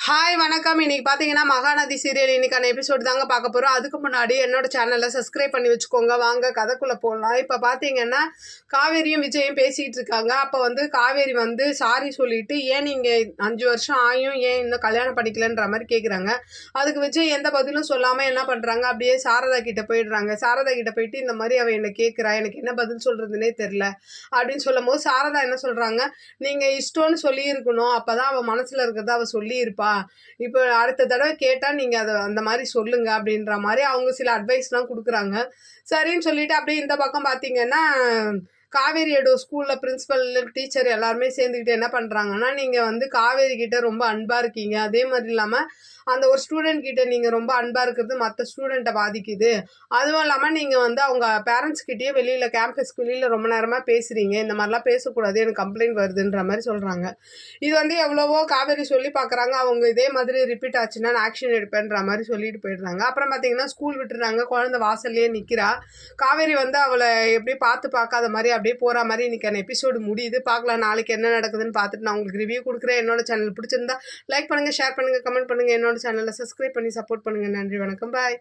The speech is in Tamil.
ஹாய் வணக்கம். இன்னைக்கு பார்த்தீங்கன்னா மகாநதி சீரியல் இன்னைக்கான எபிசோடு தாங்க பார்க்க போகிறோம். அதுக்கு முன்னாடி என்னோட சேனலில் சப்ஸ்கிரைப் பண்ணி வச்சுக்கோங்க. வாங்க கதைக்குள்ளே போடலாம். இப்போ பார்த்தீங்கன்னா காவேரியும் விஜயும் பேசிகிட்டு இருக்காங்க. அப்போ வந்து காவேரி வந்து சாரி சொல்லிட்டு ஏன் நீங்கள் 5 வருஷம் ஆயும் ஏன் இன்னும் கல்யாணம் பண்ணிக்கலன்ற மாதிரி கேட்குறாங்க. அதுக்கு விஜய் எந்த பதிலும் சொல்லாமல் என்ன பண்ணுறாங்க, அப்படியே சாரதா கிட்ட போயிடுறாங்க. சாரதா கிட்ட போயிட்டு இந்த மாதிரி அவள் என்னை கேட்குறா, எனக்கு என்ன பதில் சொல்கிறதுனே தெரில அப்படின்னு சொல்லும் போது சாரதா என்ன சொல்கிறாங்க, நீங்கள் இஷ்டம்னு சொல்லியிருக்கணும், அப்போ தான் அவள் மனசில் இருக்கிறத அவள் சொல்லியிருப்பா. இப்போ அடுத்த தடவை கேட்டால் நீங்கள் அதை அந்த மாதிரி சொல்லுங்க அப்படின்ற மாதிரி அவங்க சில அட்வைஸ்லாம் கொடுக்குறாங்க. சரின்னு சொல்லிட்டு அப்படியே இந்த பக்கம் பார்த்தீங்கன்னா காவேரியோட ஸ்கூலில் பிரின்ஸிபல் டீச்சர் எல்லாருமே சேர்ந்துக்கிட்டு என்ன பண்ணுறாங்கன்னா, நீங்கள் வந்து காவேரி கிட்ட ரொம்ப அன்பாக இருக்கீங்க, அதே மாதிரி இல்லாமல் அந்த ஒரு ஸ்டூடெண்ட் கிட்ட நீங்கள் ரொம்ப அன்பாக இருக்கிறது மற்ற ஸ்டூடெண்ட்டை பாதிக்குது. அதுவும் இல்லாமல் நீங்கள் வந்து அவங்க பேரண்ட்ஸ் கிட்டேயே வெளியில் கேம்பஸ்க்கு வெளியில் ரொம்ப நேரமாக பேசுகிறீங்க, இந்த மாதிரிலாம் பேசக்கூடாது, எனக்கு கம்ப்ளைண்ட் வருதுன்ற மாதிரி சொல்கிறாங்க. இது வந்து எவ்வளவோ காவேரி சொல்லி பார்க்குறாங்க. அவங்க இதே மாதிரி ரிப்பீட் ஆச்சுன்னா நான் ஆக்ஷன் எடுப்பேன்ற மாதிரி சொல்லிட்டு போயிடுறாங்க. அப்புறம் பார்த்தீங்கன்னா ஸ்கூல் விட்டுறாங்க. குழந்தை வாசல்லையே நிற்கிறா. காவேரி வந்து அவளை எப்படி பார்க்காத மாதிரி அப்படியே போகிற மாதிரி இன்றைக்கான எபிசோடு முடியுது. பார்க்கலாம் நாளைக்கு என்ன நடக்குதுன்னு பார்த்துட்டு நான் உங்களுக்கு ரிவ்யூ கொடுக்குறேன். என்னோட சேனல் பிடிச்சிருந்தா லைக் பண்ணுங்கள், ஷேர் பண்ணுங்கள், கமெண்ட் பண்ணுங்கள். என்னோட சேனலை சப்ஸ்கிரைப் பண்ணி சப்போர்ட் பண்ணுங்கள். நன்றி, வணக்கம், பாய்.